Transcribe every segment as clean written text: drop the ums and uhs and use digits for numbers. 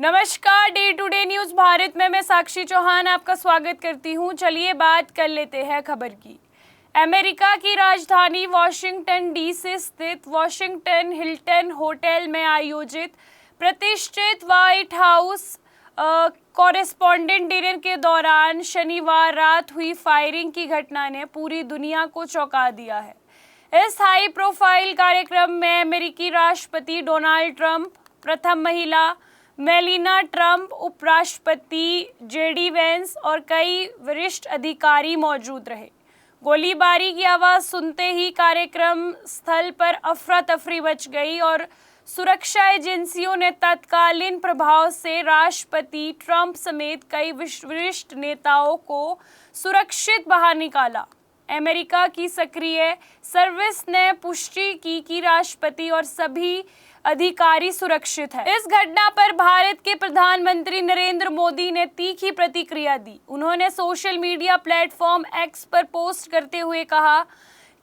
नमस्कार, Day to Day News Bharat में मैं साक्षी चौहान आपका स्वागत करती हूं। चलिए बात कर लेते हैं खबर की। अमेरिका की राजधानी वॉशिंगटन डीसी स्थित वॉशिंगटन हिल्टन होटल में आयोजित प्रतिष्ठित व्हाइट हाउस कॉरेस्पॉन्डेंट डिनर के दौरान शनिवार रात हुई फायरिंग की घटना ने पूरी दुनिया को चौंका दिया है। इस हाई प्रोफाइल कार्यक्रम में अमेरिकी राष्ट्रपति डोनाल्ड ट्रंप, प्रथम महिला मेलिना ट्रंप, उपराष्ट्रपति जेडी वेंस और कई वरिष्ठ अधिकारी मौजूद रहे। गोलीबारी की आवाज सुनते ही कार्यक्रम स्थल पर अफरा तफरी मच गई और सुरक्षा एजेंसियों ने तत्कालीन प्रभाव से राष्ट्रपति ट्रंप समेत कई वरिष्ठ नेताओं को सुरक्षित बाहर निकाला। अमेरिका की सक्रिय सर्विस ने पुष्टि की कि राष्ट्रपति और सभी अधिकारी सुरक्षित है। इस घटना पर भारत के प्रधानमंत्री नरेंद्र मोदी ने तीखी प्रतिक्रिया दी। उन्होंने सोशल मीडिया प्लेटफॉर्म एक्स पर पोस्ट करते हुए कहा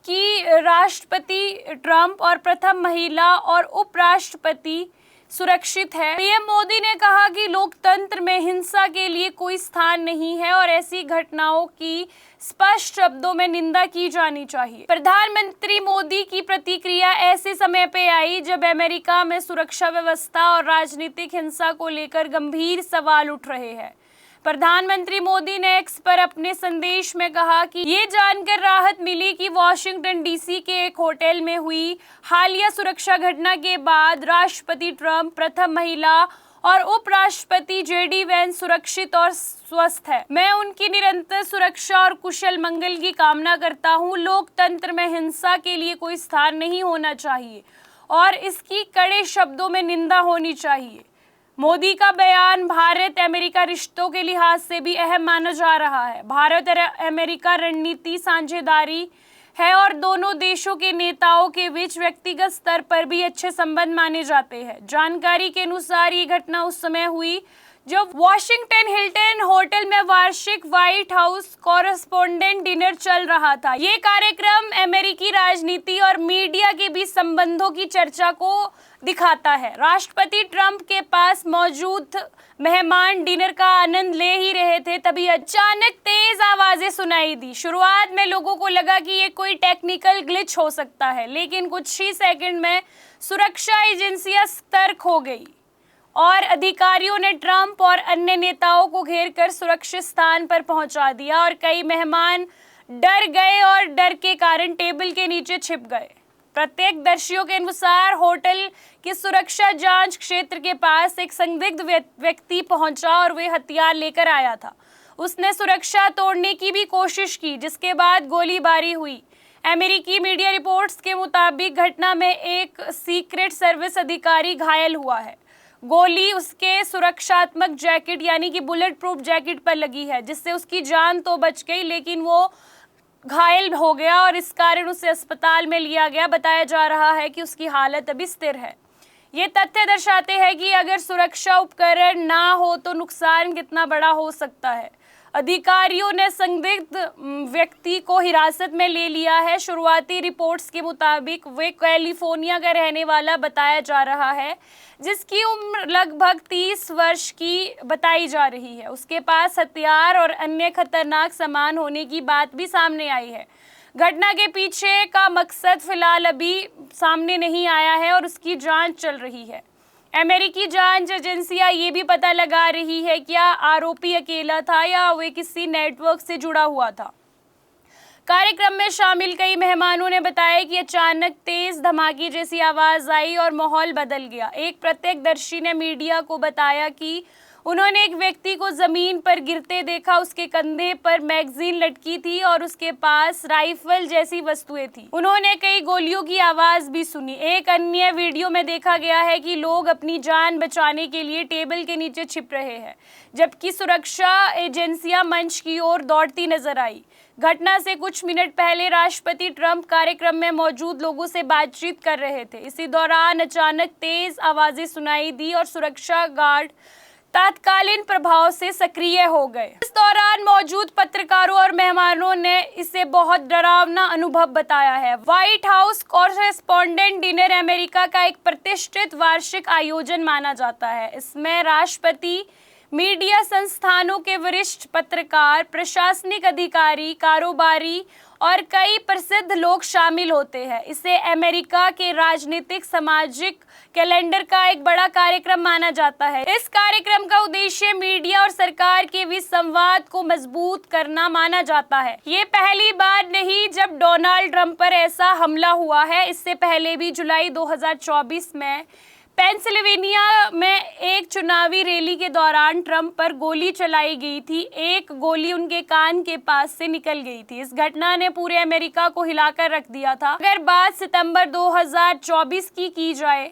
कि राष्ट्रपति ट्रंप और प्रथम महिला और उपराष्ट्रपति सुरक्षित है। पीएम मोदी ने कहा कि लोकतंत्र में हिंसा के लिए कोई स्थान नहीं है और ऐसी घटनाओं की स्पष्ट शब्दों में निंदा की जानी चाहिए। प्रधानमंत्री मोदी की प्रतिक्रिया ऐसे समय पे आई जब अमेरिका में सुरक्षा व्यवस्था और राजनीतिक हिंसा को लेकर गंभीर सवाल उठ रहे हैं। प्रधानमंत्री मोदी ने एक्स पर अपने संदेश में कहा कि ये जानकर राहत मिली कि वॉशिंगटन डीसी के एक होटल में हुई हालिया सुरक्षा घटना के बाद राष्ट्रपति ट्रंप, प्रथम महिला और उपराष्ट्रपति जेडी वेंस सुरक्षित और स्वस्थ है। मैं उनकी निरंतर सुरक्षा और कुशल मंगल की कामना करता हूँ। लोकतंत्र में हिंसा के लिए कोई स्थान नहीं होना चाहिए और इसकी कड़े शब्दों में निंदा होनी चाहिए। मोदी का बयान भारत अमेरिका रिश्तों के लिहाज से भी अहम माना जा रहा है। भारत और अमेरिका रणनीति साझेदारी है और दोनों देशों के नेताओं के बीच व्यक्तिगत स्तर पर भी अच्छे संबंध माने जाते हैं। जानकारी के अनुसार ये घटना उस समय हुई जब वॉशिंगटन हिल्टन होटल में वार्षिक व्हाइट हाउस कॉरेस्पॉन्डेंट डिनर चल रहा था। ये कार्यक्रम अमेरिकी राजनीति और मीडिया के बीच संबंधों की चर्चा को दिखाता है। राष्ट्रपति ट्रंप के पास मौजूद मेहमान डिनर का आनंद ले ही रहे थे, तभी अचानक तेज आवाजें सुनाई दी। शुरुआत में लोगों को लगा कि ये कोई टेक्निकल ग्लिच हो सकता है, लेकिन कुछ ही सेकंड में सुरक्षा एजेंसियां सतर्क हो गई और अधिकारियों ने ट्रंप और अन्य नेताओं को घेरकर सुरक्षित स्थान पर पहुंचा दिया और कई मेहमान डर गए और डर के कारण टेबल के नीचे छिप गए। प्रत्यक्षदर्शियों के अनुसार होटल के सुरक्षा जांच क्षेत्र के पास एक संदिग्ध व्यक्ति पहुंचा और वे हथियार लेकर आया था। उसने सुरक्षा तोड़ने की भी कोशिश की, जिसके बाद गोलीबारी हुई। अमेरिकी मीडिया रिपोर्ट्स के मुताबिक घटना में एक सीक्रेट सर्विस अधिकारी घायल हुआ है। गोली उसके सुरक्षात्मक जैकेट यानी कि बुलेट प्रूफ जैकेट पर लगी है, जिससे उसकी जान तो बच गई लेकिन वो घायल हो गया और इस कारण उसे अस्पताल में लिया गया। बताया जा रहा है कि उसकी हालत अभी स्थिर है। ये तथ्य दर्शाते हैं कि अगर सुरक्षा उपकरण ना हो तो नुकसान कितना बड़ा हो सकता है। अधिकारियों ने संदिग्ध व्यक्ति को हिरासत में ले लिया है। शुरुआती रिपोर्ट्स के मुताबिक वे कैलिफोर्निया का रहने वाला बताया जा रहा है, जिसकी उम्र लगभग 30 वर्ष की बताई जा रही है। उसके पास हथियार और अन्य खतरनाक सामान होने की बात भी सामने आई है। घटना के पीछे का मकसद फिलहाल अभी सामने नहीं आया है और उसकी जांच चल रही है। अमेरिकी जांच एजेंसियां ये भी पता लगा रही है क्या आरोपी अकेला था या वे किसी नेटवर्क से जुड़ा हुआ था। कार्यक्रम में शामिल कई मेहमानों ने बताया कि अचानक तेज धमाके जैसी आवाज आई और माहौल बदल गया। एक प्रत्यक्षदर्शी ने मीडिया को बताया कि उन्होंने एक व्यक्ति को जमीन पर गिरते देखा। उसके कंधे पर मैगजीन लटकी थी और उसके पास राइफल जैसी वस्तुएं थी। उन्होंने कई गोलियों की आवाज भी सुनी। एक अन्य वीडियो में देखा गया है कि लोग अपनी जान बचाने के लिए टेबल के नीचे छिप रहे हैं, जबकि सुरक्षा एजेंसियां मंच की ओर दौड़ती नजर आई। घटना से कुछ मिनट पहले राष्ट्रपति ट्रंप कार्यक्रम में मौजूद लोगों से बातचीत कर रहे थे। इसी दौरान अचानक तेज आवाजें सुनाई दी और सुरक्षा गार्ड तात्कालिक प्रभाव से सक्रिय हो गए। इस दौरान मौजूद पत्रकारों और मेहमानों ने इसे बहुत डरावना अनुभव बताया है। White house correspondent dinner America का एक प्रतिष्ठित वार्षिक आयोजन माना जाता है। इसमें राष्ट्रपति, मीडिया संस्थानों के वरिष्ठ पत्रकार, प्रशासनिक अधिकारी, कारोबारी और कई प्रसिद्ध लोग शामिल होते हैं। इसे अमेरिका के राजनीतिक सामाजिक कैलेंडर का एक बड़ा कार्यक्रम माना जाता है। इस कार्यक्रम का उद्देश्य मीडिया और सरकार के बीच संवाद को मजबूत करना माना जाता है। ये पहली बार नहीं जब डोनाल्ड ट्रंप पर ऐसा हमला हुआ है। इससे पहले भी जुलाई 2024 में पेंसिल्वेनिया में एक चुनावी रैली के दौरान ट्रंप पर गोली चलाई गई थी। एक गोली उनके कान के पास से निकल गई थी। इस घटना ने पूरे अमेरिका को हिलाकर रख दिया था। अगर बात सितंबर 2024 की जाए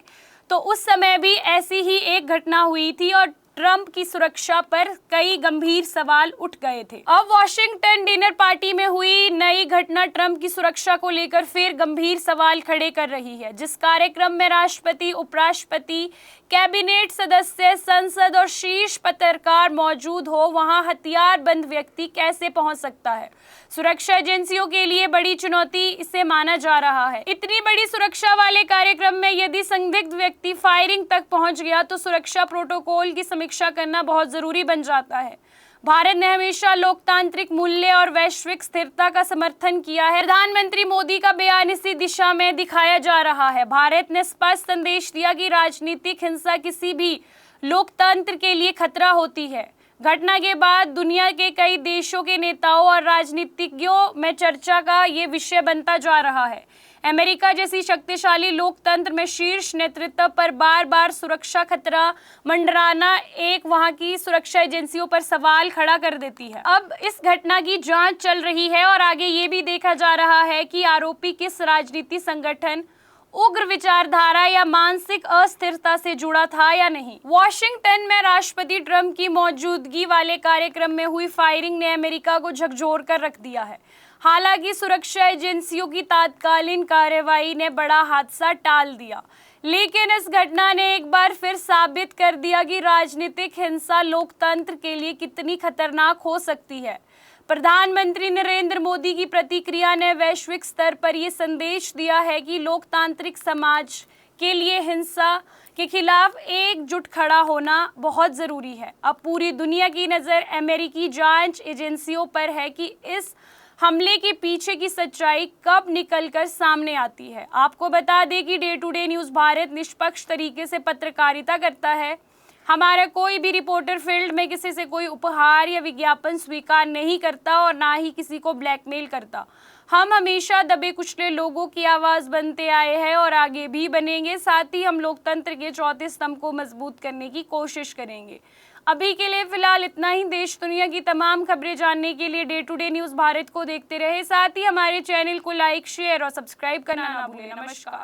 तो उस समय भी ऐसी ही एक घटना हुई थी और ट्रंप की सुरक्षा पर कई गंभीर सवाल उठ गए थे। अब वॉशिंगटन डिनर पार्टी में हुई नई घटना ट्रंप की सुरक्षा को लेकर फिर गंभीर सवाल खड़े कर रही है। जिस कार्यक्रम में राष्ट्रपति, उपराष्ट्रपति, कैबिनेट सदस्य, संसद और शीर्ष पत्रकार मौजूद हो, वहां हथियारबंद व्यक्ति कैसे पहुंच सकता है? सुरक्षा एजेंसियों के लिए बड़ी चुनौती इसे माना जा रहा है। इतनी बड़ी सुरक्षा वाले कार्यक्रम में यदि संदिग्ध व्यक्ति फायरिंग तक पहुंच गया तो सुरक्षा प्रोटोकॉल की समीक्षा करना बहुत जरूरी बन जाता है। भारत ने हमेशा लोकतांत्रिक मूल्य और वैश्विक स्थिरता का समर्थन किया है। प्रधानमंत्री मोदी का बयान इसी दिशा में दिखाया जा रहा है। भारत ने स्पष्ट संदेश दिया कि राजनीतिक हिंसा किसी भी लोकतंत्र के लिए खतरा होती है। घटना के बाद दुनिया के कई देशों के नेताओं और राजनीतिज्ञों में चर्चा का ये विषय बनता जा रहा है। अमेरिका जैसी शक्तिशाली लोकतंत्र में शीर्ष नेतृत्व पर बार बार सुरक्षा खतरा मंडराना एक वहां की सुरक्षा एजेंसियों पर सवाल खड़ा कर देती है। अब इस घटना की जांच चल रही है और आगे ये भी देखा जा रहा है कि आरोपी किस राजनीतिक संगठन, उग्र विचारधारा या मानसिक अस्थिरता से जुड़ा था या नहीं। वॉशिंगटन में राष्ट्रपति ट्रंप की मौजूदगी वाले कार्यक्रम में हुई फायरिंग ने अमेरिका को झकझोर कर रख दिया है। हालांकि सुरक्षा एजेंसियों की तात्कालिक कार्रवाई ने बड़ा हादसा टाल दिया, लेकिन इस घटना ने एक बार फिर साबित कर दिया कि राजनीतिक हिंसा लोकतंत्र के लिए कितनी खतरनाक हो सकती है। प्रधानमंत्री नरेंद्र मोदी की प्रतिक्रिया ने वैश्विक स्तर पर यह संदेश दिया है कि लोकतांत्रिक समाज के लिए हिंसा के खिलाफ एकजुट खड़ा होना बहुत जरूरी है। अब पूरी दुनिया की नज़र अमेरिकी जांच एजेंसियों पर है कि इस हमले के पीछे की सच्चाई कब निकलकर सामने आती है। आपको बता दें कि Day to Day News Bharat निष्पक्ष तरीके से पत्रकारिता करता है। हमारा कोई भी रिपोर्टर फील्ड में किसी से कोई उपहार या विज्ञापन स्वीकार नहीं करता और ना ही किसी को ब्लैकमेल करता। हम हमेशा दबे कुचले लोगों की आवाज़ बनते आए हैं और आगे भी बनेंगे। साथ ही हम लोकतंत्र के चौथे स्तंभ को मजबूत करने की कोशिश करेंगे। अभी के लिए फिलहाल इतना ही। देश दुनिया की तमाम खबरें जानने के लिए Day to Day News Bharat को देखते रहे। साथ ही हमारे चैनल को लाइक, शेयर और सब्सक्राइब करना ना भूलें। नमस्कार।